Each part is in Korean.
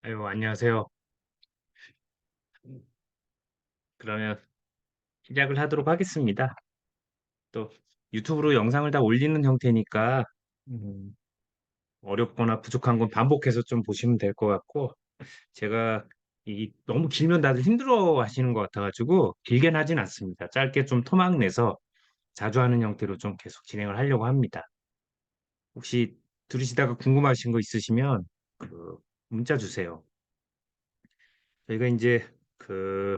아유, 안녕하세요. 그러면 시작을 하도록 하겠습니다. 또 유튜브로 영상을 다 올리는 형태니까 음, 어렵거나 부족한 건 반복해서 좀 보시면 될 것 같고 제가 이 너무 길면 다들 힘들어 하시는 것 같아가지고 길게는 하진 않습니다. 짧게 좀 토막 내서 자주 하는 형태로 좀 계속 진행을 하려고 합니다. 혹시 들으시다가 궁금하신 거 있으시면 그 문자 주세요. 저희가 이제 그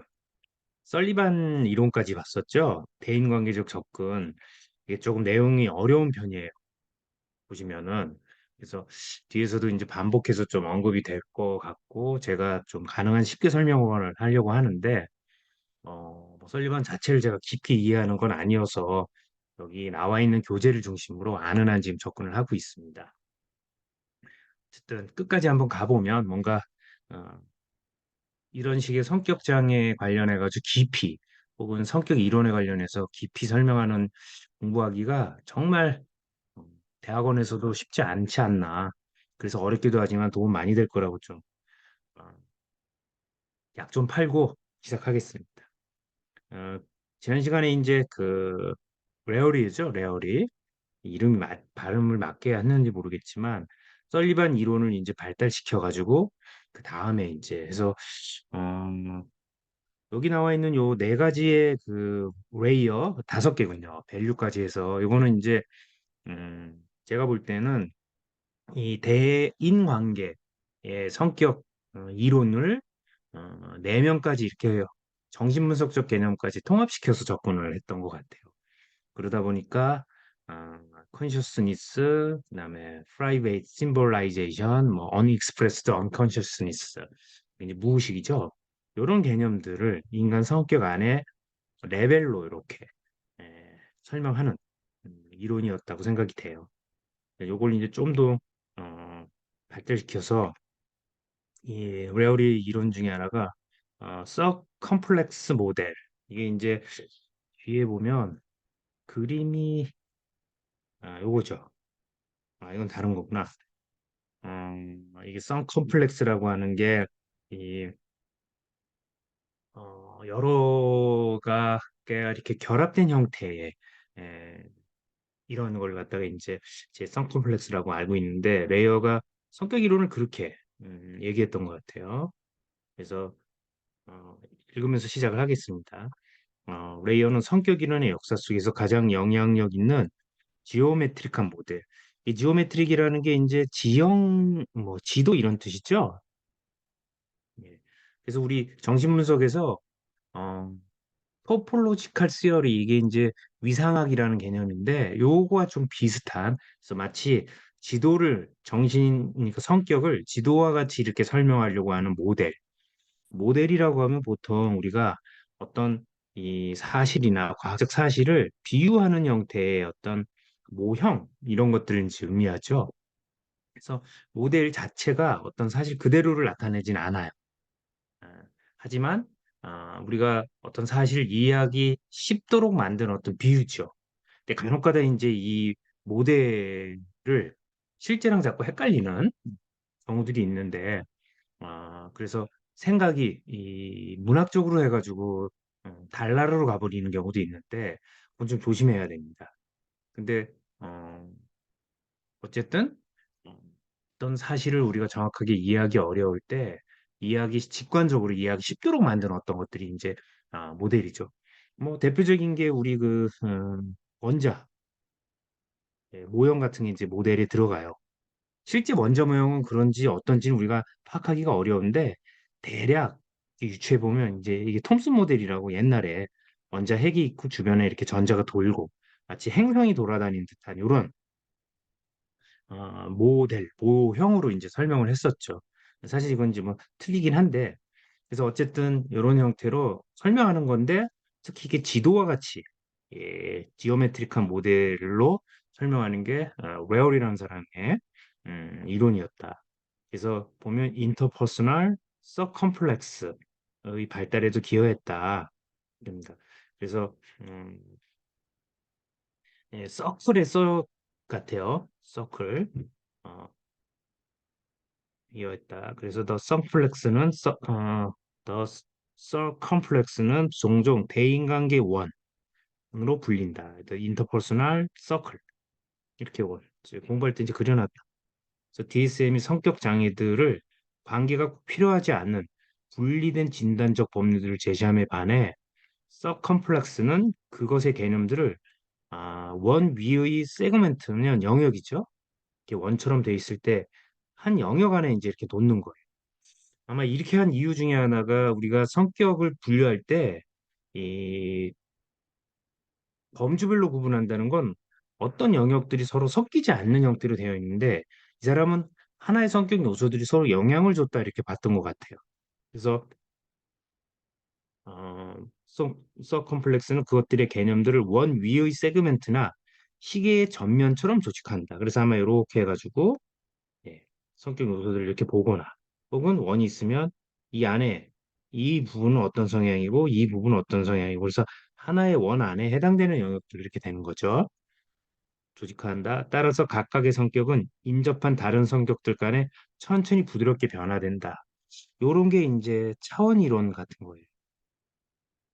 설리반 이론까지 봤었죠. 대인관계적 접근. 이게 조금 내용이 어려운 편이에요. 보시면은. 그래서 뒤에서도 이제 반복해서 좀 언급이 될 것 같고, 제가 좀 가능한 쉽게 설명을 하려고 하는데, 뭐 설리반 자체를 제가 깊이 이해하는 건 아니어서, 여기 나와 있는 교재를 중심으로 아는 한 지금 접근을 하고 있습니다. 어쨌든 끝까지 한번 가보면 뭔가, 어, 이런 식의 성격 장애 관련해가지고 깊이, 혹은 성격 이론에 관련해서 깊이 설명하는 공부하기가 정말 대학원에서도 쉽지 않지 않나. 그래서 어렵기도 하지만 도움 많이 될 거라고 좀, 약 좀 팔고 시작하겠습니다. 어, 지난 시간에 이제 레어리죠, 레어리. 이름이 발음을 맞게 했는지 모르겠지만, 설리반 이론을 이제 발달시켜가지고, 그 다음에 이제 해서, 어, 여기 나와 있는 요 네 가지의 그 레이어, 다섯 개군요. 밸류까지 해서, 이거는 이제, 제가 볼 때는 이 대인관계의 성격 이론을 네 명까지 이렇게 정신분석적 개념까지 통합시켜서 접근을 했던 것 같아요. 그러다 보니까 consciousness, 그다음에 private symbolization, 뭐 unexpressed unconsciousness, 이제 무의식이죠. 이런 개념들을 인간 성격 안에 레벨로 이렇게 설명하는 이론이었다고 생각이 돼요. 요걸 이제 좀 더 발달시켜서 이 레어리 이론 중에 하나가 서 컴플렉스 모델. 이게 이제 뒤에 보면 그림이 요거죠. 이건 다른 거구나. 이게 성 컴플렉스라고 하는 게 이 여러 가지가 이렇게 결합된 형태의 에, 이런 걸 갖다가 이제 제 성 컴플렉스라고 알고 있는데 레이어가 성격 이론을 그렇게 얘기했던 것 같아요. 그래서 어, 읽으면서 시작을 하겠습니다. 레이어는 성격 이론의 역사 속에서 가장 영향력 있는 지오메트릭한 모델. 이 지오메트릭이라는 게 이제 지형, 뭐 지도 이런 뜻이죠. 예. 그래서 우리 정신분석에서 어, 토폴로지컬 시어리 이게 이제 위상학이라는 개념인데 요거와 좀 비슷한 그래서 마치 지도를 그러니까 성격을 지도와 같이 이렇게 설명하려고 하는 모델이라고 하면 보통 우리가 어떤 이 사실이나 과학적 사실을 비유하는 형태의 어떤 모형 이런 것들을 이제 의미하죠. 그래서 모델 자체가 어떤 사실 그대로를 나타내진 않아요. 아, 하지만 우리가 어떤 사실을 이해하기 쉽도록 만든 어떤 비유죠. 근데 간혹가다 이제 이 모델을 실제랑 자꾸 헷갈리는 경우들이 있는데 그래서 생각이 이 문학적으로 해가지고 달나라로 가버리는 경우도 있는데 그건 좀 조심해야 됩니다. 근데 어, 어쨌든 어, 어떤 사실을 우리가 정확하게 이해하기 어려울 때 직관적으로 이해하기 쉽도록 만든 어떤 것들이 이제 모델이죠. 뭐 대표적인 게 우리 원자 모형 같은 게 이제 모델에 들어가요. 실제 원자 모형은 그런지 어떤지는 우리가 파악하기가 어려운데 대략 유추해 보면 이제 이게 톰슨 모델이라고 옛날에 원자 핵이 있고 주변에 이렇게 전자가 돌고 마치 행성이 돌아다니는 듯한 이런 모형으로 이제 설명을 했었죠. 사실 이건 이제 뭐 틀리긴 한데, 그래서 어쨌든 이런 형태로 설명하는 건데, 특히 이게 지도와 같이, 지오메트릭한 모델로 설명하는 게, 웨어리라는 사람의 이론이었다. 그래서 보면 인터퍼스널 서컴플렉스의 발달에도 기여했다. 됩니다. 그래서, 서클의 서 같아요. 서클. 어, 이어있다. 그래서 the circumflex는 종종 대인관계 원으로 불린다. the interpersonal circle 이렇게 이제 공부할 때 이제 그려놨다. 그래서 DSM이 성격 장애들을 관계가 꼭 필요하지 않는 분리된 진단적 법리들을 제시함에 반해 서컴플렉스는 그것의 개념들을 원 위의 세그멘트는 영역이죠. 이렇게 원처럼 돼 있을 때 한 영역 안에 이제 이렇게 놓는 거예요. 아마 이렇게 한 이유 중에 하나가 우리가 성격을 분류할 때 이 범주별로 구분한다는 건 어떤 영역들이 서로 섞이지 않는 형태로 되어 있는데 이 사람은 하나의 성격 요소들이 서로 영향을 줬다 이렇게 봤던 것 같아요. 그래서 어, 서컴플렉스는 그것들의 개념들을 원 위의 세그멘트나 시계의 전면처럼 조직한다. 그래서 아마 이렇게 해가지고 예, 성격 요소들을 이렇게 보거나 혹은 원이 있으면 이 안에 이 부분은 어떤 성향이고 이 부분은 어떤 성향이고 그래서 하나의 원 안에 해당되는 영역들이 이렇게 되는 거죠. 조직화한다. 따라서 각각의 성격은 인접한 다른 성격들 간에 천천히 부드럽게 변화된다. 요런 게 이제 차원 이론 같은 거예요.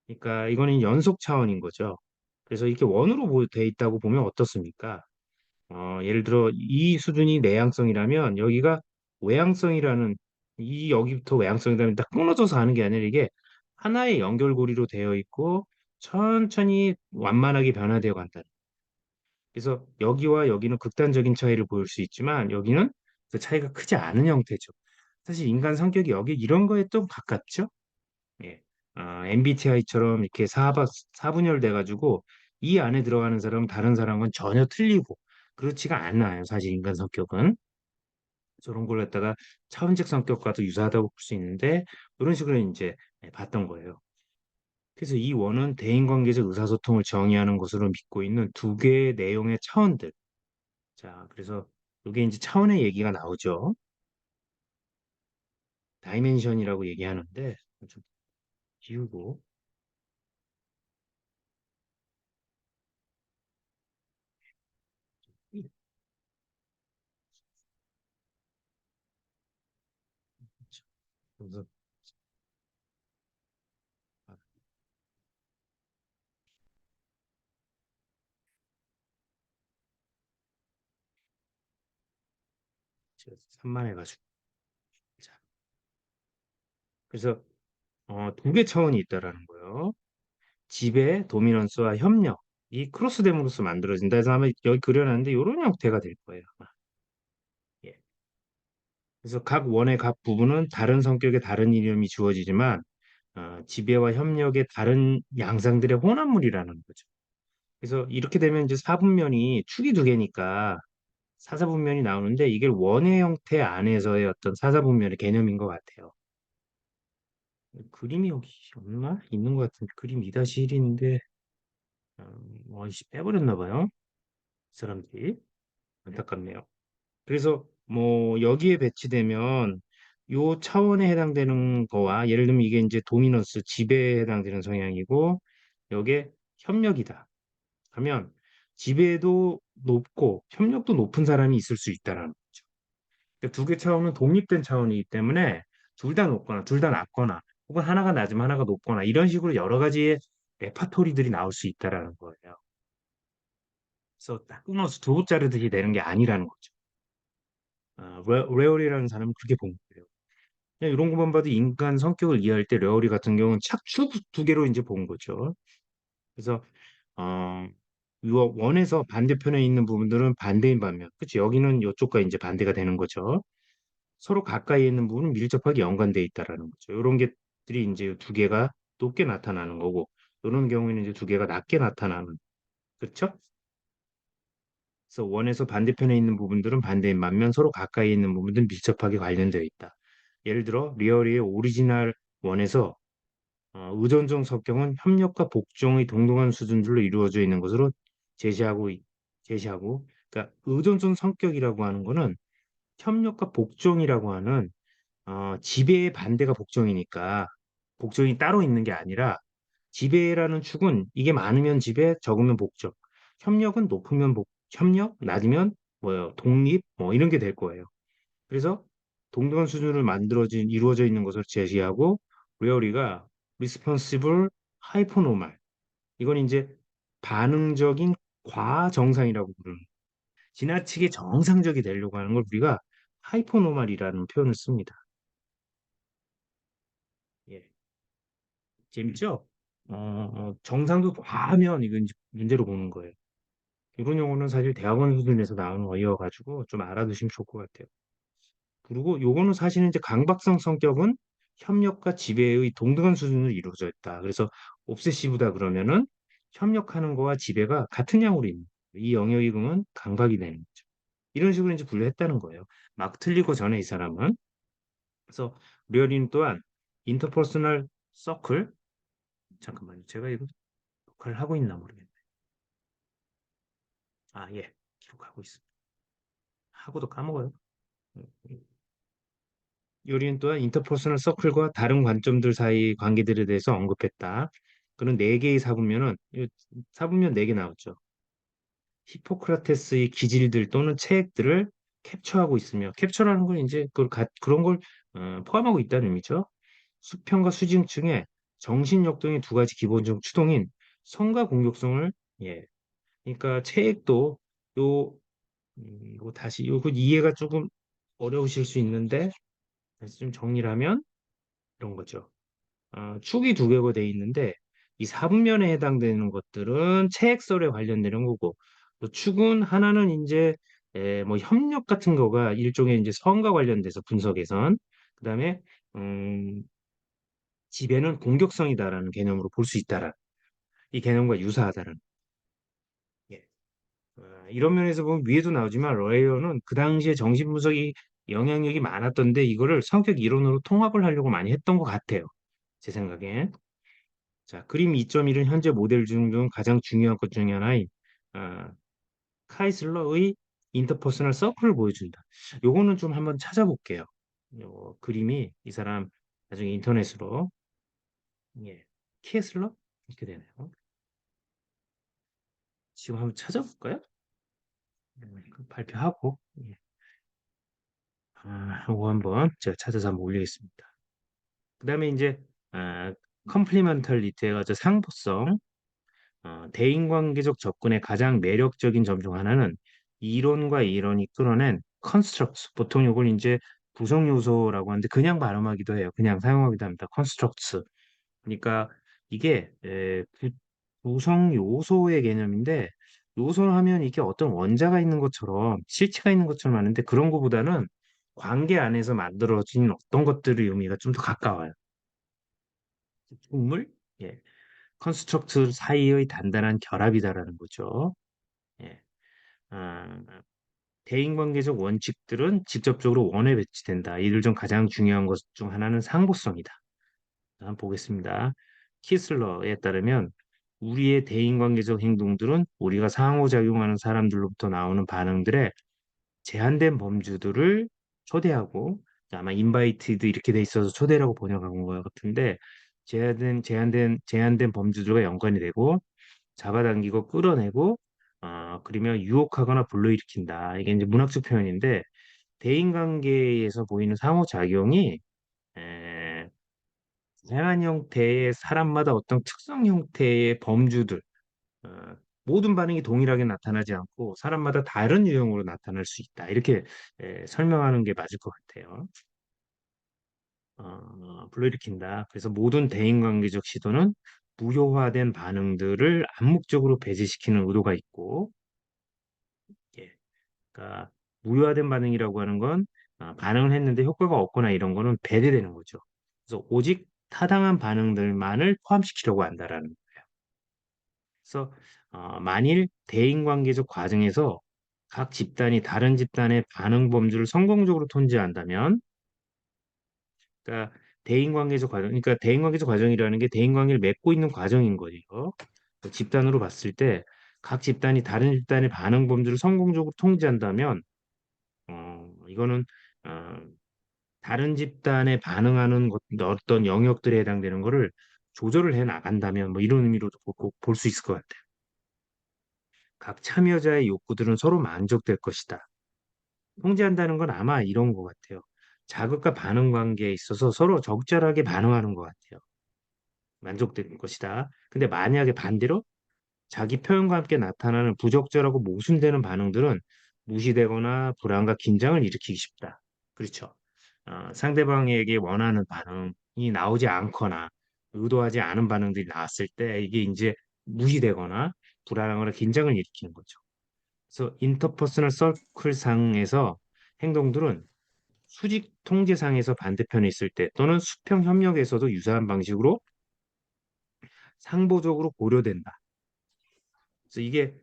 그러니까 이거는 연속 차원인 거죠. 그래서 이렇게 원으로 돼 있다고 보면 어떻습니까? 예를 들어 이 수준이 내향성이라면 여기가 외향성이라는 이 여기부터 외향성이라면 딱 끊어져서 하는 게 아니라 이게 하나의 연결고리로 되어 있고 천천히 완만하게 변화되어 간다. 그래서 여기와 여기는 극단적인 차이를 보일 수 있지만 여기는 그 차이가 크지 않은 형태죠. 사실 인간 성격이 여기 이런 거에 좀 가깝죠. 예. MBTI처럼 이렇게 사분열 돼가지고 이 안에 들어가는 사람은 다른 사람은 전혀 틀리고 그렇지가 않아요. 사실 인간 성격은 저런 걸 갖다가 차원적 성격과도 유사하다고 볼 수 있는데 이런 식으로 이제 봤던 거예요. 그래서 이 원은 대인관계적 의사소통을 정의하는 것으로 믿고 있는 두 개의 내용의 차원들. 자, 그래서 이게 이제 차원의 얘기가 나오죠. 다이멘션이라고 얘기하는데 좀 지우고 그래서 산만해가지고 자, 그래서 두 개 차원이 있다라는 거예요. 지배, 도미넌스와 협력. 이 크로스됨으로써 만들어진다 해서 아마 여기 그려놨는데 이런 형태가 될 거예요. 아마. 예. 그래서 각 원의 각 부분은 다른 성격의 다른 이름이 주어지지만 지배와 협력의 다른 양상들의 혼합물이라는 거죠. 그래서 이렇게 되면 이제 사분면이 축이 두 개니까 사사분면이 나오는데 이게 원의 형태 안에서의 어떤 사사분면의 개념인 것 같아요. 그림이 여기 없나? 있는 것 같은데 그림 2-1인데 빼버렸나 봐요. 이 사람들이 안타깝네요. 그래서 뭐 여기에 배치되면 요 차원에 해당되는 거와 예를 들면 이게 이제 도미넌스 지배에 해당되는 성향이고 여기에 협력이다 하면 지배도 높고 협력도 높은 사람이 있을 수 있다라는 거죠. 그러니까 두 개 차원은 독립된 차원이기 때문에 둘 다 높거나 둘 다 낮거나 혹은 하나가 낮으면 하나가 높거나 이런 식으로 여러 가지의 레파토리들이 나올 수 있다라는 거예요. 그래서 딱 끊어서 두부 자르듯이 되는 게 아니라는 거죠. 레오리라는 사람은 그렇게 본 거예요. 그냥 이런 것만 봐도 인간 성격을 이해할 때 레오리 같은 경우는 착추 두 개로 이제 본 거죠. 그래서 어, 요 원에서 반대편에 있는 부분들은 반대인 반면, 그치? 여기는 이쪽과 이제 반대가 되는 거죠. 서로 가까이 있는 부분은 밀접하게 연관돼 있다라는 거죠. 이런 것들이 이제 두 개가 높게 나타나는 거고, 이런 경우에는 이제 두 개가 낮게 나타나는, 그렇죠? 그래서 원에서 반대편에 있는 부분들은 반대인 반면 서로 가까이 있는 부분들은 밀접하게 관련되어 있다. 예를 들어 리얼리의 오리지널 원에서 의존적 성격은 협력과 복종의 동등한 수준들로 이루어져 있는 것으로 제시하고 그러니까 의존적 성격이라고 하는 거는 협력과 복종이라고 하는 지배의 반대가 복종이니까 복종이 따로 있는 게 아니라 지배라는 축은 이게 많으면 지배, 적으면 복종. 협력은 높으면 협력, 낮으면 뭐요 독립, 뭐 이런 게 될 거예요. 그래서 동등한 수준으로 이루어져 있는 것을 제시하고, 레어리가 responsible hypernormal. 이건 이제 반응적인 과정상이라고 부르는, 지나치게 정상적이 되려고 하는 걸 우리가 하이퍼노멀이라는 표현을 씁니다. 예, 재밌죠? 정상도 과하면 이건 이제 문제로 보는 거예요. 이런 용어는 사실 대학원 수준에서 나오는 어휘여가지고 좀 알아두시면 좋을 것 같아요. 그리고 요거는 사실은 이제 강박성 성격은 협력과 지배의 동등한 수준으로 이루어져 있다. 그래서 옵세시브다 그러면은 협력하는 거와 지배가 같은 양으로 있는 거예요. 이 영역이 그러면 강박이 되는 거죠. 이런 식으로 이제 분류했다는 거예요. 막 틀리고 전에 이 사람은. 그래서 리어린 또한 인터퍼스널 서클, 잠깐만요. 제가 이거 녹화를 하고 있나 모르겠네. 아, 예. 기록하고 있습니다. 하고도 까먹어요. 요리는 또한 인터퍼스널 서클과 다른 관점들 사이 관계들에 대해서 언급했다. 그런 네 개의 사분면은 사분면 네 개 나왔죠. 히포크라테스의 기질들 또는 체액들을 캡처하고 있으며, 캡처라는 건 이제 그런 걸 포함하고 있다는 의미죠. 수평과 수직층의 정신역동의 두 가지 기본적 추동인 성과 공격성을, 예, 그러니까 체액도 요 이거 다시 요거 이해가 조금 어려우실 수 있는데 다시 좀 정리를 하면 이런 거죠. 축이 두 개가 돼 있는데 이 사분면에 해당되는 것들은 체액설에 관련되는 거고, 또 축은 하나는 이제 뭐 협력 같은 거가 일종의 이제 선과 관련돼서 분석에선, 그다음에 음, 지배는 공격성이다라는 개념으로 볼 수 있다라, 이 개념과 유사하다는. 예. 이런 면에서 보면 위에도 나오지만 레이어는 그 당시에 정신 분석이 영향력이 많았던데 이거를 성격 이론으로 통합을 하려고 많이 했던 것 같아요. 제 생각엔. 자, 그림 2.1은 현재 모델 중 가장 중요한 것 중에 하나인 아, 카이슬러의 인터퍼스널 서클을 보여준다. 요거는 좀 한번 찾아볼게요. 요 그림이 이 사람 나중에 인터넷으로, 예, 키에슬러 이렇게 되네요. 지금 한번 찾아볼까요? 발표하고, 예. 요거 한번 제가 찾아서 한번 올리겠습니다. 그다음에 이제 아, 컴플리먼털리티에 가서 상보성, 대인관계적 접근의 가장 매력적인 점 중 하나는 이론과 이론이 끌어낸 컨스트럭트. 보통 이걸 이제 구성 요소라고 하는데 그냥 발음하기도 해요. 그냥 사용하기도 합니다. 컨스트럭트. 그러니까 이게 구성 요소의 개념인데, 요소를 하면 이게 어떤 원자가 있는 것처럼 실체가 있는 것처럼 하는데 그런 것보다는 관계 안에서 만들어진 어떤 것들의 의미가 좀 더 가까워요. 동물, 예, 컨스트럭트 사이의 단단한 결합이다라는 거죠. 예. 아, 대인관계적 원칙들은 직접적으로 원에 배치된다. 이들 중 가장 중요한 것 중 하나는 상보성이다. 한번 보겠습니다. 키슬러에 따르면 우리의 대인관계적 행동들은 우리가 상호작용하는 사람들로부터 나오는 반응들의 제한된 범주들을 초대하고, 아마 인바이티드 이렇게 돼 있어서 초대라고 번역한 것 같은데, 제한된 범주들과 연관이 되고 잡아당기고 끌어내고, 그러면 유혹하거나 불러일으킨다. 이게 이제 문학적 표현인데, 대인관계에서 보이는 상호작용이 에, 다양한 형태의 사람마다 어떤 특성 형태의 범주들, 어, 모든 반응이 동일하게 나타나지 않고 사람마다 다른 유형으로 나타날 수 있다. 이렇게 설명하는 게 맞을 것 같아요. 불러일으킨다. 그래서 모든 대인관계적 시도는 무효화된 반응들을 암묵적으로 배제시키는 의도가 있고, 예, 그러니까 무효화된 반응이라고 하는 건 반응을 했는데 효과가 없거나 이런 거는 배제되는 거죠. 그래서 오직 타당한 반응들만을 포함시키려고 한다라는 거예요. 그래서 만일 대인관계적 과정에서 각 집단이 다른 집단의 반응 범주를 성공적으로 통제한다면, 그러니까 그러니까 대인관계적 과정이라는 게 대인관계를 맺고 있는 과정인 거예요. 집단으로 봤을 때 각 집단이 다른 집단의 반응 범주를 성공적으로 통제한다면, 이거는 어, 다른 집단에 반응하는 어떤 영역들에 해당되는 거를 조절을 해 나간다면 뭐 이런 의미로도 볼 수 있을 것 같아요. 각 참여자의 욕구들은 서로 만족될 것이다. 통제한다는 건 아마 이런 것 같아요. 자극과 반응 관계에 있어서 서로 적절하게 반응하는 것 같아요. 만족될 것이다. 근데 만약에 반대로 자기 표현과 함께 나타나는 부적절하고 모순되는 반응들은 무시되거나 불안과 긴장을 일으키기 쉽다. 그렇죠. 상대방에게 원하는 반응이 나오지 않거나 의도하지 않은 반응들이 나왔을 때 이게 이제 무시되거나 불안하거나 긴장을 일으키는 거죠. 그래서 인터퍼스널 서클 상에서 행동들은 수직 통제상에서 반대편에 있을 때 또는 수평 협력에서도 유사한 방식으로 상보적으로 고려된다. 그래서 이게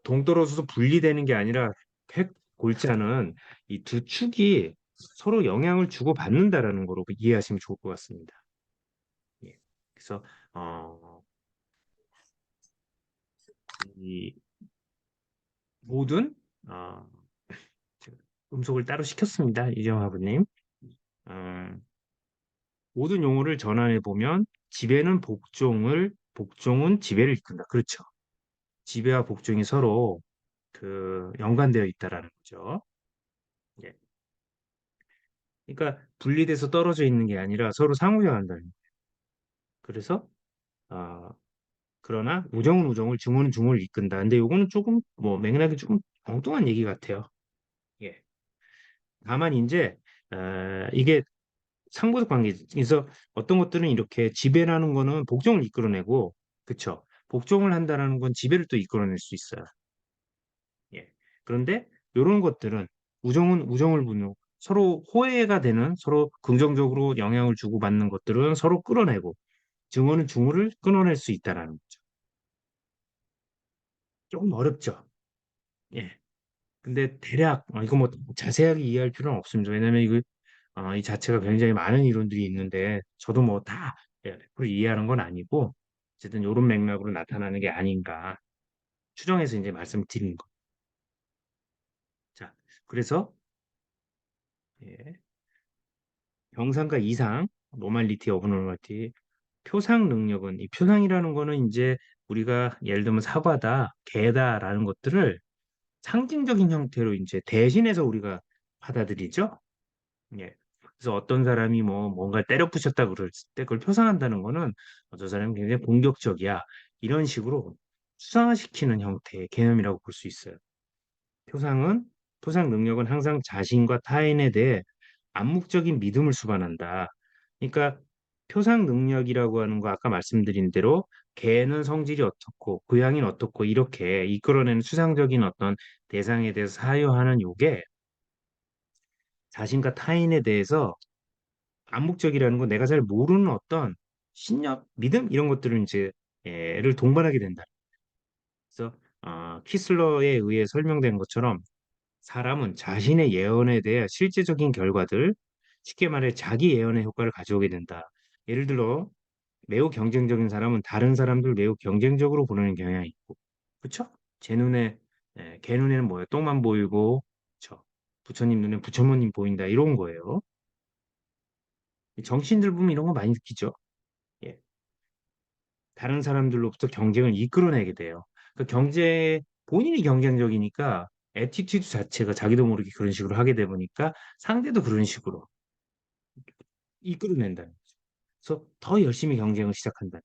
동떨어져서 분리되는 게 아니라 핵 골자는 이 두 축이 서로 영향을 주고받는다라는 거로 이해하시면 좋을 것 같습니다. 예. 그래서 어, 이 모든 어, 제가 음속을 따로 시켰습니다. 이정하부님. 어, 모든 용어를 전환해 보면 지배는 복종은 지배를 이끈다. 그렇죠. 지배와 복종이 서로 그 연관되어 있다라는 거죠. 예. 그러니까 분리돼서 떨어져 있는 게 아니라 서로 상호작용한다는 거예요. 그래서 아 그러나 우정은 우정을, 증오는 증오를 이끈다. 근데 요거는 조금 뭐 맥락이 조금 엉뚱한 얘기 같아요. 예. 다만 이제 이게 상보적 관계에서 어떤 것들은 이렇게 지배라는 거는 복종을 이끌어내고, 그쵸? 복종을 한다라는 건 지배를 또 이끌어낼 수 있어요. 예. 그런데 요런 것들은 우정은 우정을 분노 서로 호혜가 되는 서로 긍정적으로 영향을 주고받는 것들은 서로 끌어내고 증오는 증오를 끊어낼 수 있다라는 거죠. 조금 어렵죠. 예. 근데 대략 이거 뭐 자세하게 이해할 필요는 없습니다. 왜냐면 이거 이 자체가 굉장히 많은 이론들이 있는데 저도 뭐다 100% 이해하는 건 아니고 어쨌든 요런 맥락으로 나타나는 게 아닌가 추정해서 이제 말씀드린 거. 자, 그래서 예, 정상과 이상 노말리티, 어브노멀티, 표상 능력은 이 표상이라는 거는 이제 우리가 예를 들면 사과다, 개다라는 것들을 상징적인 형태로 이제 대신해서 우리가 받아들이죠. 예. 그래서 어떤 사람이 뭐 뭔가 때려 부셨다 그럴 때 그걸 표상한다는 거는 저 사람이 굉장히 공격적이야. 이런 식으로 수상화시키는 형태의 개념이라고 볼 수 있어요. 표상은 표상 능력은 항상 자신과 타인에 대해 암묵적인 믿음을 수반한다. 그러니까 표상 능력이라고 하는 거 아까 말씀드린 대로 개는 성질이 어떻고 고양이는 어떻고 이렇게 이끌어내는 추상적인 어떤 대상에 대해서 사유하는 요게 자신과 타인에 대해서 암묵적이라는 건 내가 잘 모르는 어떤 신념, 믿음 이런 것들을 이제 를 동반하게 된다. 그래서 키슬러에 의해 설명된 것처럼 사람은 자신의 예언에 대해 실제적인 결과들, 쉽게 말해 자기 예언의 효과를 가져오게 된다. 예를 들어 매우 경쟁적인 사람은 다른 사람들 매우 경쟁적으로 보는 경향이 있고, 그렇죠? 제 눈에 걔 눈에는 뭐예요? 똥만 보이고, 그렇죠? 부처님 눈에 부처님 보인다 이런 거예요. 정치인들 보면 이런 거 많이 느끼죠. 예. 다른 사람들로부터 경쟁을 이끌어내게 돼요. 그 본인이 경쟁적이니까 애티튜드 자체가 자기도 모르게 그런 식으로 하게 돼 보니까 상대도 그런 식으로 이끌어낸다는 거죠. 그래서 더 열심히 경쟁을 시작한다.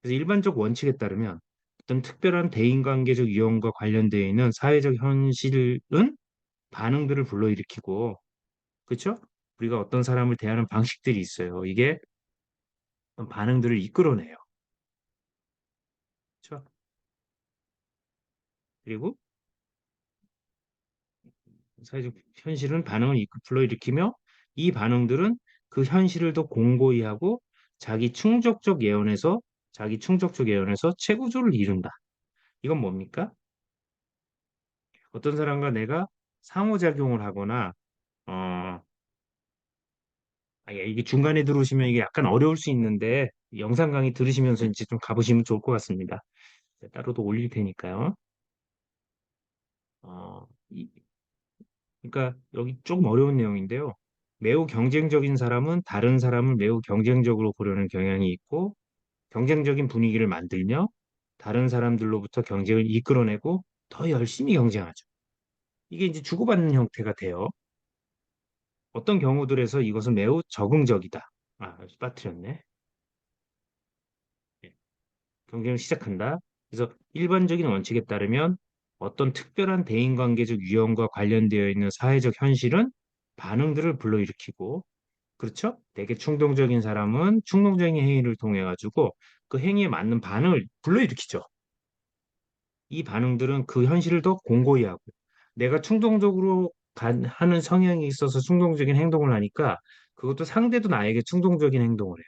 그래서 일반적 원칙에 따르면 어떤 특별한 대인관계적 유형과 관련되어 있는 사회적 현실은 반응들을 불러일으키고, 그렇죠? 우리가 어떤 사람을 대하는 방식들이 있어요. 이게 어떤 반응들을 이끌어내요. 그렇죠? 그리고 사회적 현실은 반응을 불러일으키며 이 반응들은 그 현실을 더 공고히 하고 자기 충족적 예언에서 최고조를 이룬다. 이건 뭡니까? 어떤 사람과 내가 상호작용을 하거나 어, 이게 중간에 들어오시면 이게 약간 어려울 수 있는데 영상 강의 들으시면서 이제 좀 가보시면 좋을 것 같습니다. 따로도 올릴 테니까요. 어, 이- 그러니까 여기 조금 어려운 내용인데요. 매우 경쟁적인 사람은 다른 사람을 매우 경쟁적으로 보려는 경향이 있고 경쟁적인 분위기를 만들며 다른 사람들로부터 경쟁을 이끌어내고 더 열심히 경쟁하죠. 이게 이제 주고받는 형태가 돼요. 어떤 경우들에서 이것은 매우 적응적이다. 아, 빠뜨렸네. 예, 경쟁을 시작한다. 그래서 일반적인 원칙에 따르면 어떤 특별한 대인관계적 유형과 관련되어 있는 사회적 현실은 반응들을 불러일으키고, 그렇죠? 되게 충동적인 사람은 충동적인 행위를 통해 가지고 그 행위에 맞는 반응을 불러일으키죠. 이 반응들은 그 현실을 더 공고히 하고, 내가 충동적으로 하는 성향이 있어서 충동적인 행동을 하니까 그것도 상대도 나에게 충동적인 행동을 해요.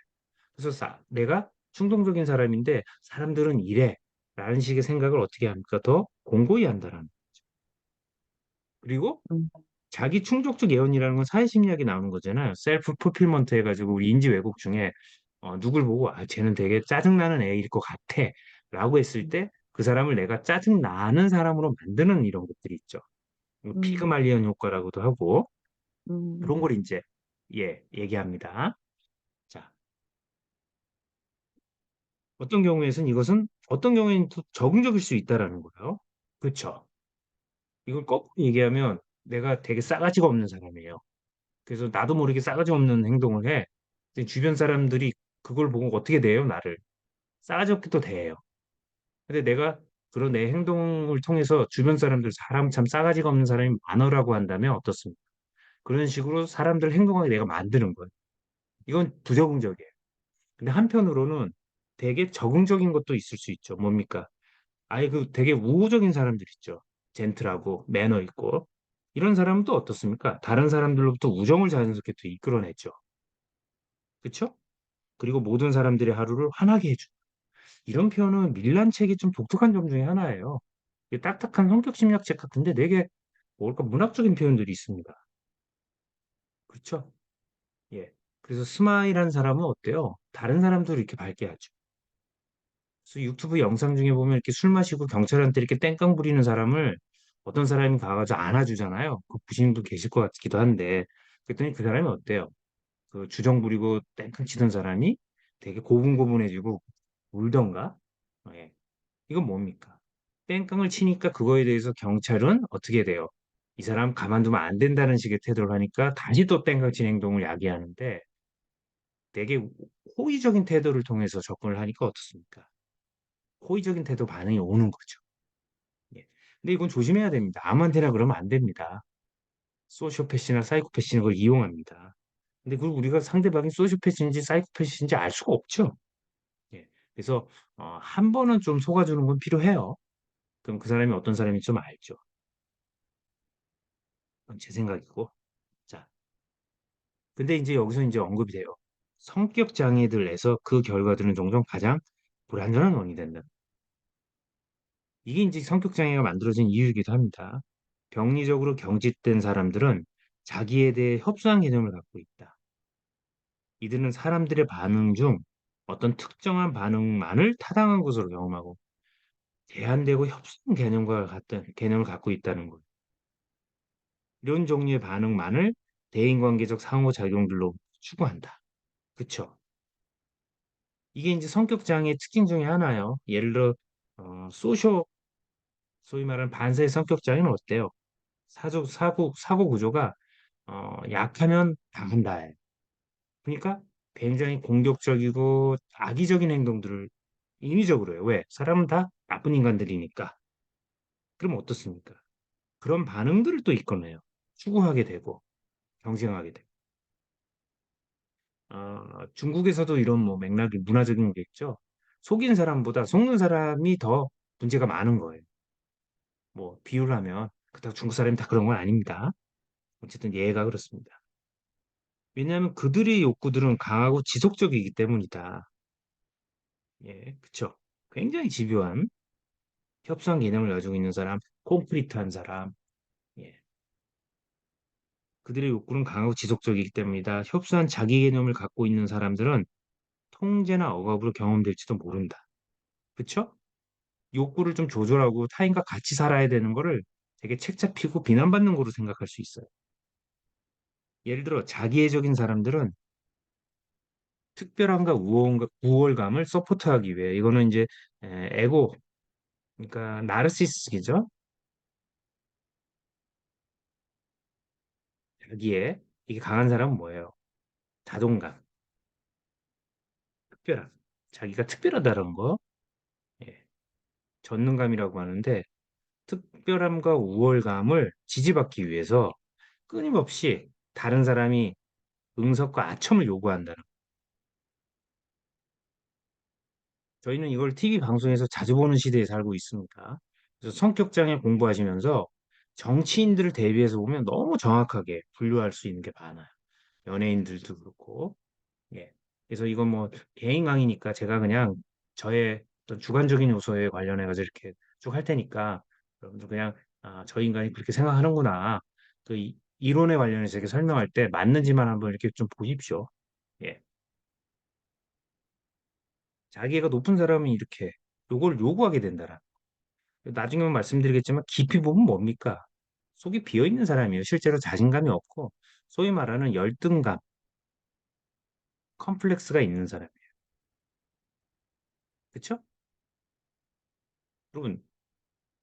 그래서 내가 충동적인 사람인데 사람들은 이래 라는 식의 생각을 어떻게 합니까? 더 공고히 한다라는. 그리고 음, 자기 충족적 예언이라는 건 사회심리학이 나오는 거잖아요. 셀프 풀필먼트 해가지고 우리 인지 왜곡 중에 누굴 보고 아 쟤는 되게 짜증나는 애일 것 같아 라고 했을 때 그 사람을 내가 짜증나는 사람으로 만드는 이런 것들이 있죠. 음, 피그말리언 효과라고도 하고 그런 음, 걸 이제 얘기합니다. 자, 어떤 경우에는 또 적응적일 수 있다라는 거예요. 그렇죠? 이걸 거꾸로 얘기하면 내가 되게 싸가지가 없는 사람이에요. 그래서 나도 모르게 싸가지 없는 행동을 해. 근데 주변 사람들이 그걸 보고 어떻게 대해요, 나를? 싸가지 없게 또 대해요. 근데 내가 그런 내 행동을 통해서 주변 사람 참 싸가지가 없는 사람이 많으라고 한다면 어떻습니까? 그런 식으로 사람들 행동하게 내가 만드는 거예요. 이건 부적응적이에요. 근데 한편으로는 되게 적응적인 것도 있을 수 있죠. 뭡니까? 아예 그 되게 우호적인 사람들 있죠. 젠틀하고 매너 있고. 이런 사람은 또 어떻습니까? 다른 사람들로부터 우정을 자연스럽게 또 이끌어내죠. 그렇죠? 그리고 모든 사람들의 하루를 환하게 해줘. 이런 표현은 밀란 책의 좀 독특한 점 중에 하나예요. 이게 딱딱한 성격 심리학 책 같은데 되게 뭘까 문학적인 표현들이 있습니다. 그렇죠? 예. 그래서 스마일한 사람은 어때요? 다른 사람들을 이렇게 밝게 하죠. 그래서 유튜브 영상 중에 보면 이렇게 술 마시고 경찰한테 이렇게 땡깡 부리는 사람을 어떤 사람이 가가지고 안아주잖아요. 그 보시는 분 계실 것 같기도 한데 그랬더니 그 사람이 어때요? 그 주정 부리고 땡깡 치던 사람이 되게 고분고분해지고 울던가? 예. 이건 뭡니까? 땡깡을 치니까 그거에 대해서 경찰은 어떻게 돼요? 이 사람 가만두면 안 된다는 식의 태도를 하니까 다시 또 땡깡 친 행동을 야기하는데 되게 호의적인 태도를 통해서 접근을 하니까 어떻습니까? 호의적인 태도 반응이 오는 거죠. 예. 근데 이건 조심해야 됩니다. 아무한테나 그러면 안 됩니다. 소시오패시나 사이코패시는 걸 이용합니다. 근데 그걸 우리가 상대방이 소시오패시인지 사이코패시인지 알 수가 없죠. 예. 그래서 한 번은 좀 속아주는 건 필요해요. 그럼 그 사람이 어떤 사람인지 좀 알죠. 그건 제 생각이고. 자, 근데 이제 여기서 이제 언급이 돼요. 성격 장애들에서 그 결과들은 종종 가장 불안전한 원인이 된다. 이게 이제 성격 장애가 만들어진 이유이기도 합니다. 병리적으로 경직된 사람들은 자기에 대해 협소한 개념을 갖고 있다. 이들은 사람들의 반응 중 어떤 특정한 반응만을 타당한 것으로 경험하고 제한되고 협소한 개념과 같은 개념을 갖고 있다는 것. 이런 종류의 반응만을 대인관계적 상호작용들로 추구한다. 그쵸? 이게 이제 성격 장애의 특징 중에 하나예요. 예를 들어 소쇼 소위 말하는 반사의 성격 장애는 어때요? 사고 구조가 약하면 당한다. 그러니까 굉장히 공격적이고 악의적인 행동들을 인위적으로 해요. 왜? 사람은 다 나쁜 인간들이니까. 그럼 어떻습니까? 그런 반응들을 또 이끌어내요. 추구하게 되고 경쟁하게 되고. 중국에서도 이런 뭐 맥락이 문화적인 게 있죠. 속인 사람보다 속는 사람이 더 문제가 많은 거예요. 뭐 비유를 하면 그렇다고 중국 사람이 다 그런 건 아닙니다. 어쨌든 예가 그렇습니다. 왜냐하면 그들의 욕구들은 강하고 지속적이기 때문이다. 예, 그쵸. 굉장히 집요한 협소한 개념을 가지고 있는 사람, 콘크리트한 사람, 예. 그들의 욕구는 강하고 지속적이기 때문이다. 협소한 자기 개념을 갖고 있는 사람들은 통제나 억압으로 경험될지도 모른다. 그쵸? 욕구를 좀 조절하고 타인과 같이 살아야 되는 거를 되게 책 잡히고 비난받는 거로 생각할 수 있어요. 예를 들어 자기애적인 사람들은 특별함과 우월감을 서포트하기 위해 이거는 이제 에고, 그러니까 나르시스기죠. 자기애. 이게 강한 사람은 뭐예요? 자존감, 특별함. 자기가 특별하다는 거. 예. 전능감이라고 하는데 특별함과 우월감을 지지받기 위해서 끊임없이 다른 사람이 응석과 아첨을 요구한다는 거. 저희는 이걸 TV 방송에서 자주 보는 시대에 살고 있습니다. 그래서 성격장애 공부하시면서 정치인들을 대비해서 보면 너무 정확하게 분류할 수 있는 게 많아요. 연예인들도 그렇고. 예. 그래서 이건 뭐 개인 강의니까 제가 그냥 저의 어떤 주관적인 요소에 관련해서 이렇게 쭉 할 테니까 여러분들 그냥 아, 저 인간이 그렇게 생각하는구나. 그 이론에 관련해서 이렇게 설명할 때 맞는지만 한번 이렇게 좀 보십시오. 예. 자기가 높은 사람은 이렇게 요걸 요구하게 된다라. 나중에 말씀드리겠지만 깊이 보면 뭡니까? 속이 비어 있는 사람이에요. 실제로 자신감이 없고 소위 말하는 열등감, 컴플렉스가 있는 사람이에요. 그렇죠? 여러분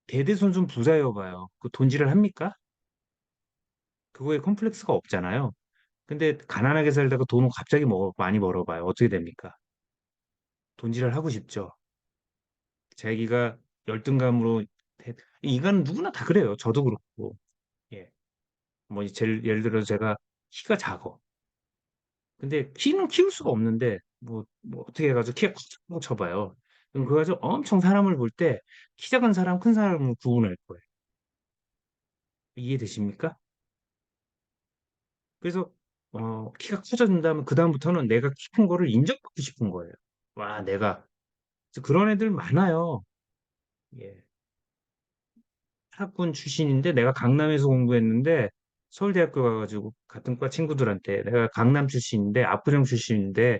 대대손손 부자여봐요. 그 돈질을 합니까? 그거에 컴플렉스가 없잖아요. 근데 가난하게 살다가 돈을 갑자기 많이 벌어봐요. 어떻게 됩니까? 돈질을 하고 싶죠. 자기가 열등감으로 이건 누구나 다 그래요. 저도 그렇고. 예. 뭐 예를 들어서 제가 키가 작어. 근데 키는 키울 수가 없는데 뭐 어떻게 해가지고 키가 크다고 쳐봐요. 그럼 그거 가지고 엄청 사람을 볼 때 키 작은 사람, 큰 사람을 구분할 거예요. 이해되십니까? 그래서 키가 커진다면 그다음부터는 내가 키 큰 거를 인정받고 싶은 거예요. 와, 내가 그런 애들 많아요. 예. 학군 출신인데 내가 강남에서 공부했는데 서울대학교 가가지고 같은 과 친구들한테 내가 강남 출신인데 압구정 출신인데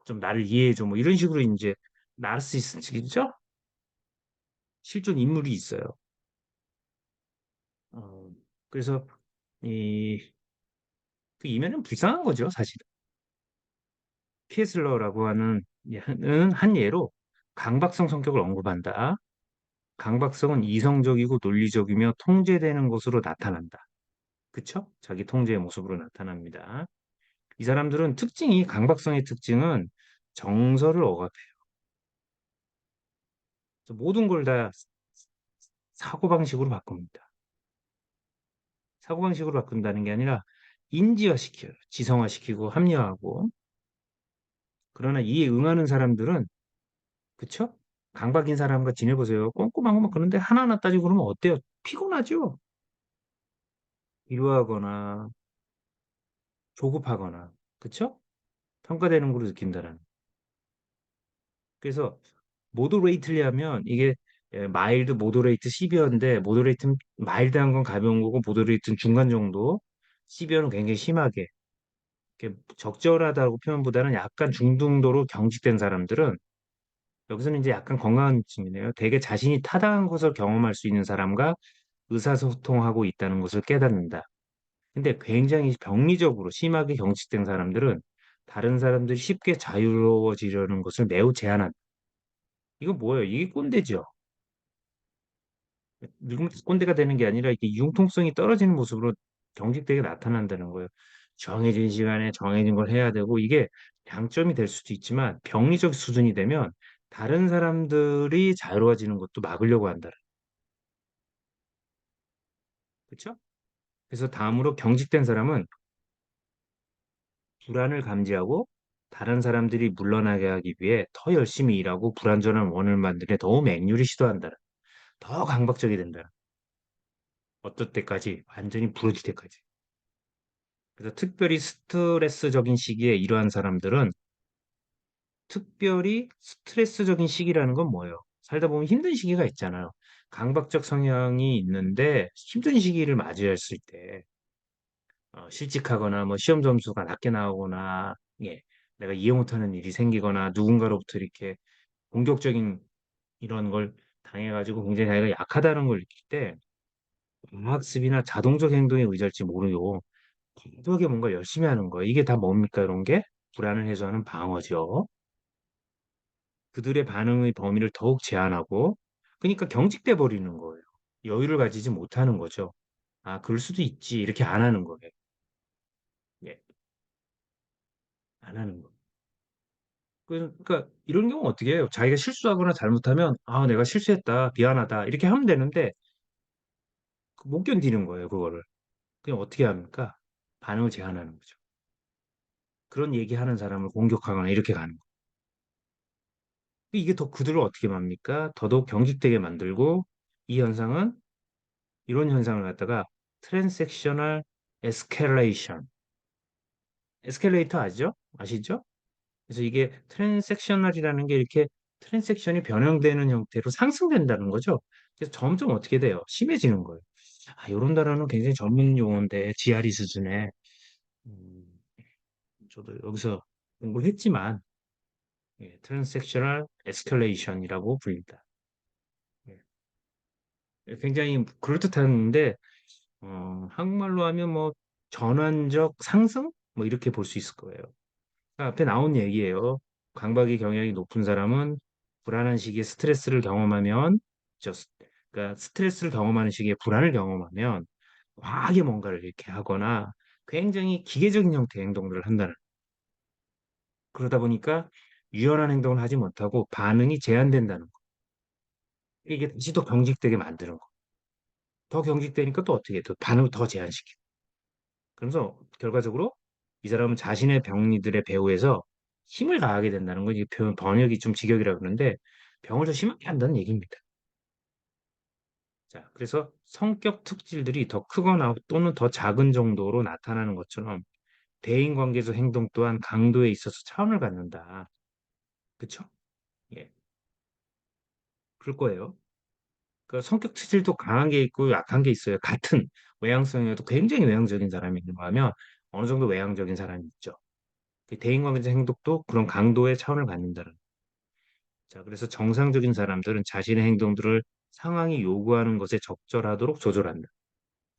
좀 나를 이해해줘 뭐 이런 식으로 이제 나르시시스트죠? 실존 인물이 있어요. 어, 그래서 이 그 이면은 불쌍한 거죠, 사실. 피에슬러라고 하는 한 예로 강박성 성격을 언급한다. 강박성은 이성적이고 논리적이며 통제되는 것으로 나타난다. 그쵸? 자기 통제의 모습으로 나타납니다. 이 사람들은 강박성의 특징은 정서를 억압해요. 그래서 모든 걸 다 사고방식으로 바꿉니다. 사고방식으로 바꾼다는 게 아니라 인지화시켜요. 지성화시키고 합리화하고. 그러나 이에 응하는 사람들은, 그쵸? 강박인 사람과 지내보세요. 꼼꼼하고 막 그런데 하나하나 따지고 그러면 어때요? 피곤하죠? 지루하거나 조급하거나, 그쵸? 평가되는 걸로 느낀다는. 그래서 모더레이트리 하면 이게 마일드, 모더레이트, 시비어인데 모더레이트는 마일드한 건 가벼운 거고 모더레이트는 중간 정도, 시비어는 굉장히 심하게 이렇게 적절하다고 표현보다는 약간 중등도로 경직된 사람들은 여기서는 이제 약간 건강한 측면이에요. 되게 자신이 타당한 것을 경험할 수 있는 사람과 의사소통하고 있다는 것을 깨닫는다. 근데 굉장히 병리적으로 심하게 경직된 사람들은 다른 사람들이 쉽게 자유로워지려는 것을 매우 제한한다. 이거 뭐예요? 이게 꼰대죠. 늙으면 꼰대가 되는 게 아니라 이게 융통성이 떨어지는 모습으로 경직되게 나타난다는 거예요. 정해진 시간에 정해진 걸 해야 되고 이게 장점이 될 수도 있지만 병리적 수준이 되면 다른 사람들이 자유로워지는 것도 막으려고 한다. 그렇죠? 그래서 다음으로 경직된 사람은 불안을 감지하고 다른 사람들이 물러나게 하기 위해 더 열심히 일하고 불완전한 원을 만드는 더 맹렬히 시도한다. 더 강박적이 된다. 어떨 때까지? 완전히 부러질 때까지. 그래서 특별히 스트레스적인 시기에 이러한 사람들은 특별히 스트레스적인 시기라는 건 뭐예요? 살다 보면 힘든 시기가 있잖아요. 강박적 성향이 있는데 힘든 시기를 맞이했을 때 실직하거나 뭐 시험 점수가 낮게 나오거나 예, 내가 이해 못하는 일이 생기거나 누군가로부터 이렇게 공격적인 이런 걸 당해가지고 굉장히 자기가 약하다는 걸 느낄 때 과학습이나 자동적 행동에 의존할지 모르고 과도하게 뭔가 열심히 하는 거예요. 이게 다 뭡니까? 이런 게 불안을 해소하는 방어죠. 그들의 반응의 범위를 더욱 제한하고 그러니까 경직돼 버리는 거예요. 여유를 가지지 못하는 거죠. 아, 그럴 수도 있지. 이렇게 안 하는 거예요. 안 하는 거. 그러니까 이런 경우 어떻게 해요? 자기가 실수하거나 잘못하면 아, 내가 실수했다, 미안하다 이렇게 하면 되는데 못 견디는 거예요, 그거를. 그냥 어떻게 합니까? 반응을 제한하는 거죠. 그런 얘기하는 사람을 공격하거나 이렇게 가는 거. 이게 더 그들을 어떻게 합니까? 더더욱 경직되게 만들고 이 현상은 이런 현상을 갖다가 트랜섹셔널 에스컬레이션, 에스컬레이터 아시죠? 아시죠? 그래서 이게 트랜섹셔널이라는 게 이렇게 트랜섹션이 변형되는 형태로 상승된다는 거죠. 그래서 점점 어떻게 돼요? 심해지는 거예요. 아, 이런 단어는 굉장히 전문 용어인데 GRE 수준에 음, 저도 여기서 공부했지만 트랜섹셔널 에스컬레이션이라고 불립니다. 굉장히 그럴듯한데 한국말로 하면 뭐 전환적 상승 뭐 이렇게 볼 수 있을 거예요. 앞에 나온 얘기예요. 강박이 경향이 높은 사람은 불안한 시기에 스트레스를 경험하면 저 그러니까 스트레스를 경험하는 시기에 불안을 경험하면 과하게 뭔가를 이렇게 하거나 굉장히 기계적인 형태의 행동들을 한다는. 그러다 보니까 유연한 행동을 하지 못하고 반응이 제한된다는 거. 이게 다시 또 경직되게 만드는 거. 더 경직되니까 또 어떻게 해? 또 반응을 더 제한시키고. 그래서 결과적으로 이 사람은 자신의 병리들의 배후에서 힘을 가하게 된다는 건, 이 표현 번역이 좀 직역이라 그러는데 병을 더 심하게 한다는 얘기입니다. 자, 그래서 성격 특질들이 더 크거나 또는 더 작은 정도로 나타나는 것처럼 대인관계에서 행동 또한 강도에 있어서 차원을 갖는다. 그쵸? 예, 그럴 거예요. 그 성격 특질도 강한 게 있고 약한 게 있어요. 같은 외향성이어도 굉장히 외향적인 사람이 있는가 하면 어느 정도 외향적인 사람이 있죠. 그 대인관계에서 행동도 그런 강도의 차원을 갖는다는. 자, 그래서 정상적인 사람들은 자신의 행동들을 상황이 요구하는 것에 적절하도록 조절한다.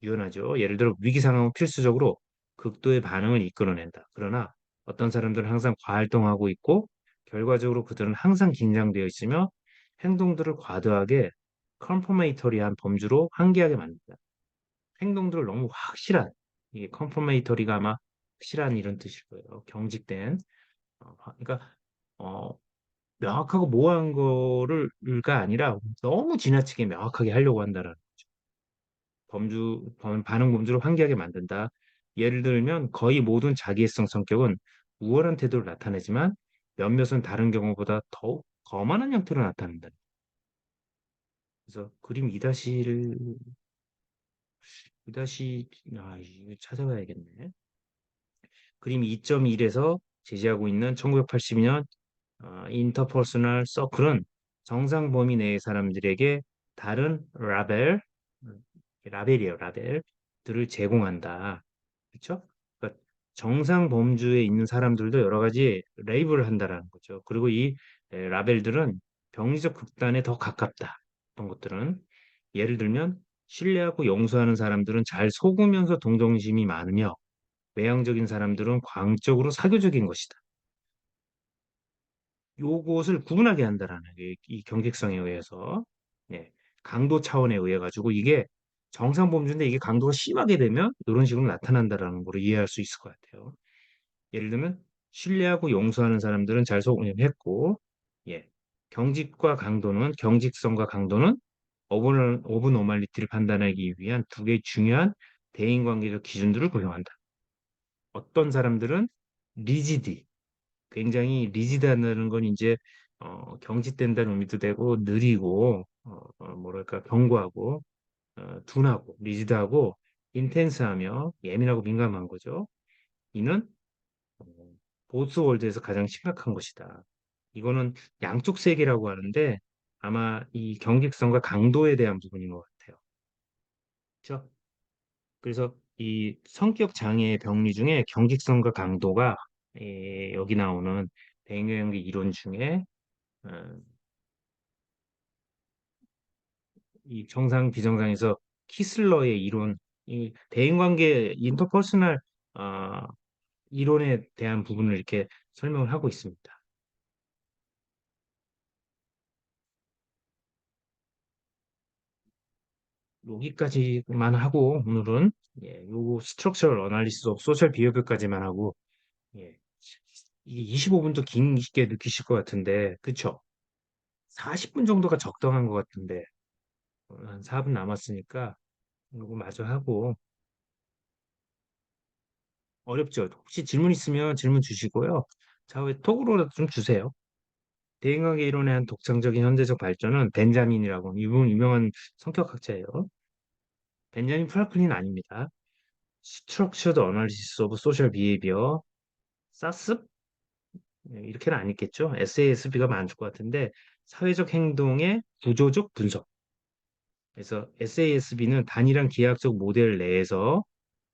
유연하죠. 예를 들어 위기 상황은 필수적으로 극도의 반응을 이끌어낸다. 그러나 어떤 사람들은 항상 과활동하고 있고 결과적으로 그들은 항상 긴장되어 있으며 행동들을 과도하게 컨포메이터리한 범주로 한계하게 만든다. 행동들을 너무 확실한, 이게 컨포메이터리가 아마 확실한 이런 뜻일 거예요. 경직된. 그러니까 어, 명확하고 모호한 거를가 아니라 너무 지나치게 명확하게 하려고 한다는 반응 범주를 환기하게 만든다. 예를 들면 거의 모든 자기애성 성격은 우월한 태도를 나타내지만 몇몇은 다른 경우보다 더욱 거만한 형태로 나타낸다. 그래서 그림 2-2-, 이거 찾아봐야겠네. 그림 2.1에서 제시하고 있는 1982년 인터퍼스널 서클은 정상 범위 내의 사람들에게 다른 라벨이에요, 라벨들을 제공한다. 그렇죠? 그러니까 정상 범주에 있는 사람들도 여러 가지 레이블을 한다라는 거죠. 그리고 이 라벨들은 병리적 극단에 더 가깝다. 어떤 것들은 예를 들면 신뢰하고 용서하는 사람들은 잘 속으면서 동정심이 많으며 외향적인 사람들은 광적으로 사교적인 것이다. 요것을 구분하게 한다라는 이 경직성에 의해서 예, 강도 차원에 의해 가지고 이게 정상 범주인데 이게 강도가 심하게 되면 이런 식으로 나타난다라는 걸 이해할 수 있을 것 같아요. 예를 들면 신뢰하고 용서하는 사람들은 잘 소통했고, 예, 경직성과 강도는 오브노멀리티를 판단하기 위한 두 개의 중요한 대인관계적 기준들을 적용한다. 어떤 사람들은 리지디, 굉장히 리지드하다는 건 이제 경직된다는 의미도 되고 느리고 뭐랄까 견고하고 둔하고 리지드하고 인텐스하며 예민하고 민감한 거죠. 이는 어, 보스월드에서 가장 심각한 것이다. 이거는 양쪽 세계라고 하는데 아마 이 경직성과 강도에 대한 부분인 것 같아요. 그렇죠? 그래서 이 성격 장애의 병리 중에 경직성과 강도가 여기 나오는 대인관계 이론 중에 어, 이 정상 비정상에서 키슬러의 이론, 이 대인관계 인터퍼스널 어, 이론에 대한 부분을 이렇게 설명을 하고 있습니다. 여기까지만 하고 오늘은 요 스트럭처럴 어널리시스 오브 소셜 비헤비어까지만 하고 예, 이게 25분도 긴게 느끼실 것 같은데, 그쵸? 40분 정도가 적당한 것 같은데, 한 4분 남았으니까, 이거 마저 하고, 어렵죠? 혹시 질문 있으면 질문 주시고요. 좌우에 톡으로라도 좀 주세요. 대인관계 이론의 한 독창적인 현대적 발전은 벤자민이라고, 이분 유명한 성격학자예요. 벤자민 프랑클린 아닙니다. Structured Analysis of Social Behavior, 사스? 이렇게는 안 읽겠죠? SASB가 많을 것 같은데, 사회적 행동의 구조적 분석. 그래서 SASB는 단일한 기하학적 모델 내에서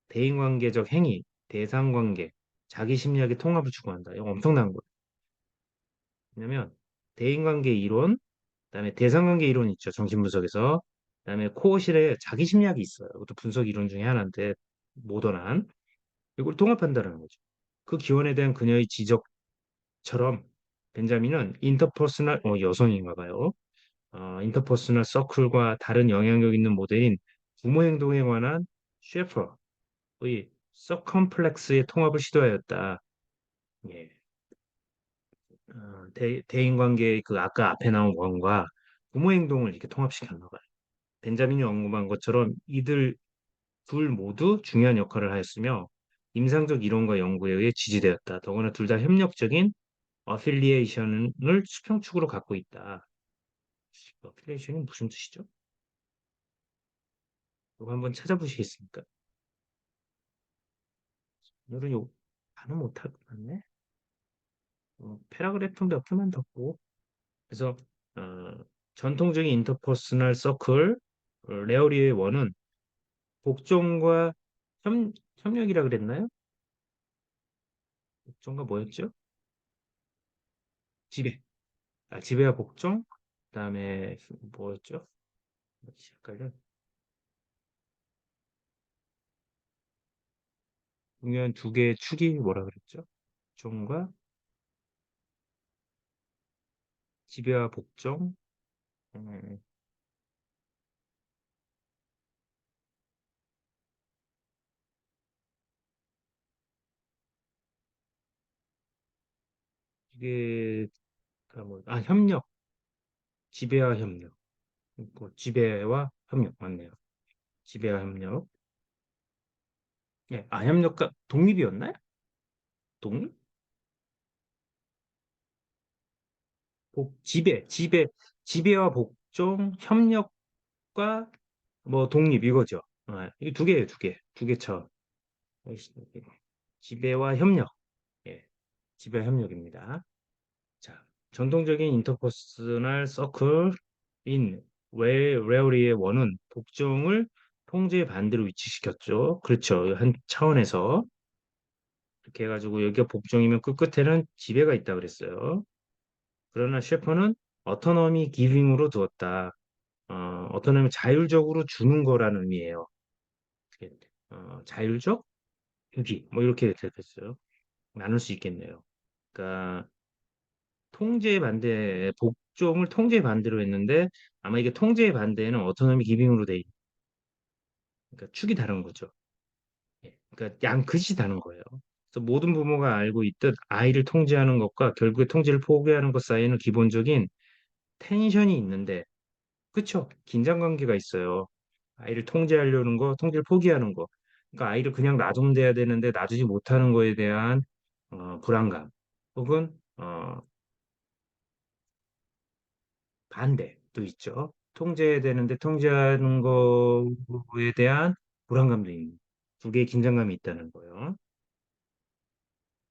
대인관계적 행위, 대상관계, 자기 심리학의 통합을 추구한다. 이거 엄청난 거예요. 왜냐면 대인관계 이론, 그다음에 대상관계 이론 있죠. 정신분석에서. 그다음에 코어실에 자기 심리학이 있어요. 이것도 분석 이론 중에 하나인데 모던한 이걸 통합한다는 거죠. 그 기원에 대한 그녀의 지적처럼 벤자민은 인터퍼스널 여성인가 봐요. 인터퍼스널 서클과 다른 영향력 있는 모델인 부모 행동에 관한 셰퍼의 서컴플렉스의 통합을 시도하였다. 예. 대인관계의 그 아까 앞에 나온 원과 부모 행동을 이렇게 통합시켰나 봐요. 벤자민이 언급한 것처럼 이들 둘 모두 중요한 역할을 하였으며 임상적 이론과 연구에 의해 지지되었다. 더구나 둘 다 협력적인 어필리에이션을 수평축으로 갖고 있다. 어필리에이션이 무슨 뜻이죠? 이거 한번 찾아보시겠습니까? 오늘은 요 단어 못할 것 같네. 패러그래프 몇 개만 더 보고. 그래서 어, 전통적인 인터퍼스널 서클 레오리의 원은 복종과 협력이라 그랬나요? 복종과 뭐였죠? 지배. 지배와 복종. 그다음에 뭐였죠? 헷갈려. 중요한 두 개의 축이 뭐라 그랬죠? 복종과 지배와 복종. 음, 이게가 뭐, 협력. 지배와 협력. 지배와 협력 맞네요. 지배와 협력. 예, 협력과 독립이었나요? 독립? 지배와 복종, 협력과 뭐 독립 이거죠. 이두 개예요, 두 개. 두 개 쳐. 지배와 협력. 예, 지배와 협력입니다. 자, 전통적인 인터퍼스널 서클인 레오리의 원은 복종을 통제 반대로 위치시켰죠. 그렇죠. 한 차원에서 이렇게 해가지고 여기가 복종이면 그 끝에는 지배가 있다 그랬어요. 그러나 셰퍼는 어토노미 기빙으로 두었다. 어토노미 자율적으로 주는 거라는 의미예요. 자율적 유기 뭐 이렇게 됐어요. 나눌 수 있겠네요. 그러니까 통제 반대 복종을 통제 반대로 했는데 아마 이게 통제 반대는 어토노미 기빙으로 돼 그러니까 축이 다른 거죠. 예. 그러니까 양 끝이 다른 거예요. 그래서 모든 부모가 알고 있듯 아이를 통제하는 것과 결국에 통제를 포기하는 것 사이에는 기본적인 텐션이 있는데 그쵸? 긴장 관계가 있어요. 아이를 통제하려는 거, 통제를 포기하는 거. 그러니까 아이를 그냥 놔두면 돼야 되는데 놔두지 못하는 거에 대한 불안감 혹은 반대도 있죠. 통제되는데 통제하는 거에 대한 불안감도 있는 두 개의 긴장감이 있다는 거예요.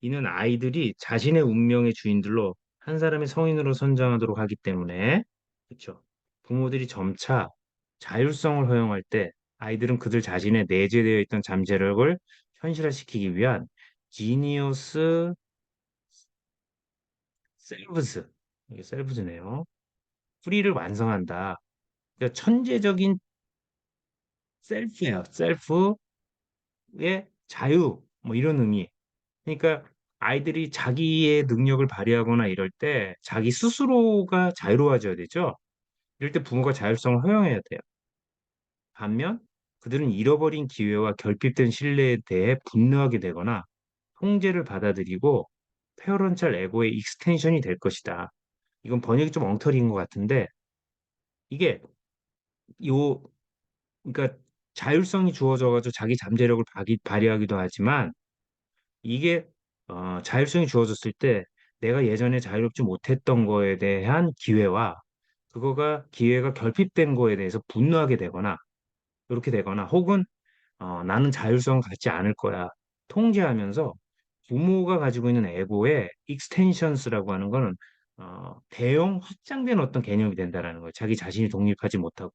이는 아이들이 자신의 운명의 주인들로 한 사람의 성인으로 선정하도록 하기 때문에 그렇죠. 부모들이 점차 자율성을 허용할 때 아이들은 그들 자신의 내재되어 있던 잠재력을 현실화시키기 위한 지니어스 셀브스 이게 셀브즈네요. 프리를 완성한다. 그러니까 천재적인 셀프예요. 셀프의 자유 뭐 이런 의미. 그러니까 아이들이 자기의 능력을 발휘하거나 이럴 때 자기 스스로가 자유로워져야 되죠. 이럴 때 부모가 자율성을 허용해야 돼요. 반면 그들은 잃어버린 기회와 결핍된 신뢰에 대해 분노하게 되거나 통제를 받아들이고 페어런셜 에고의 익스텐션이 될 것이다. 이건 번역이 좀 엉터리인 것 같은데 이게 요 그러니까 자율성이 주어져가지고 자기 잠재력을 발휘하기도 하지만 이게 자율성이 주어졌을 때 내가 예전에 자유롭지 못했던 거에 대한 기회와 그거가 기회가 결핍된 거에 대해서 분노하게 되거나 이렇게 되거나 혹은 나는 자율성을 갖지 않을 거야 통제하면서 부모가 가지고 있는 에고의 익스텐션스라고 하는 거는 대형 확장된 어떤 개념이 된다라는 거예요. 자기 자신이 독립하지 못하고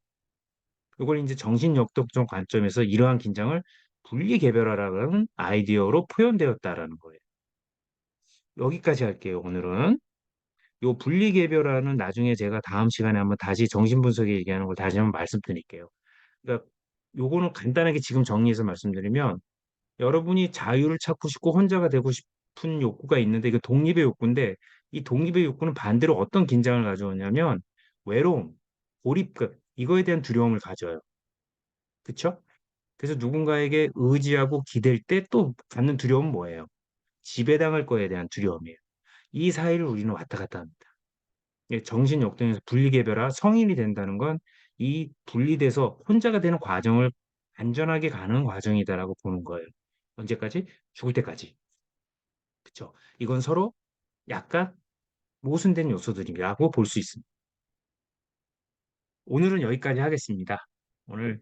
이걸 이제 정신역독적 관점에서 이러한 긴장을 분리개별화라는 아이디어로 표현되었다라는 거예요. 여기까지 할게요, 오늘은. 요 분리개별화는 나중에 제가 다음 시간에 한번 다시 정신분석에 얘기하는 걸 다시 한번 말씀드릴게요. 그러니까 요거는 간단하게 지금 정리해서 말씀드리면 여러분이 자유를 찾고 싶고 혼자가 되고 싶은 욕구가 있는데 이거 독립의 욕구인데 이 독립의 욕구는 반대로 어떤 긴장을 가져오냐면 외로움, 고립감 이거에 대한 두려움을 가져요. 그쵸? 그래서 누군가에게 의지하고 기댈 때 또 갖는 두려움은 뭐예요? 지배당할 거에 대한 두려움이에요. 이 사이를 우리는 왔다 갔다 합니다. 정신 역동에서 분리개별화 성인이 된다는 건 이 분리돼서 혼자가 되는 과정을 안전하게 가는 과정이다라고 보는 거예요. 언제까지? 죽을 때까지. 그쵸? 이건 서로 약간 모순된 요소들이라고 볼 수 있습니다. 오늘은 여기까지 하겠습니다. 오늘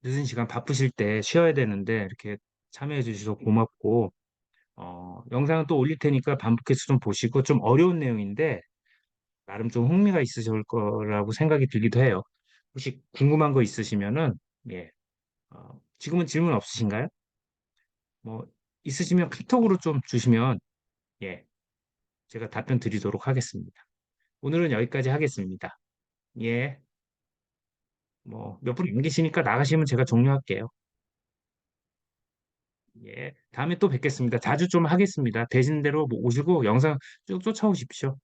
늦은 시간 바쁘실 때 쉬어야 되는데 이렇게 참여해 주셔서 고맙고 영상은 또 올릴 테니까 반복해서 좀 보시고 좀 어려운 내용인데 나름 좀 흥미가 있으실 거라고 생각이 들기도 해요. 혹시 궁금한 거 있으시면은 예, 지금은 질문 없으신가요? 뭐 있으시면 카톡으로 좀 주시면 예, 제가 답변 드리도록 하겠습니다. 오늘은 여기까지 하겠습니다. 예, 뭐 몇 분 남기시니까 나가시면 제가 종료할게요. 예, 다음에 또 뵙겠습니다. 자주 좀 하겠습니다. 되시는 대로 뭐 오시고 영상 쭉 쫓아오십시오.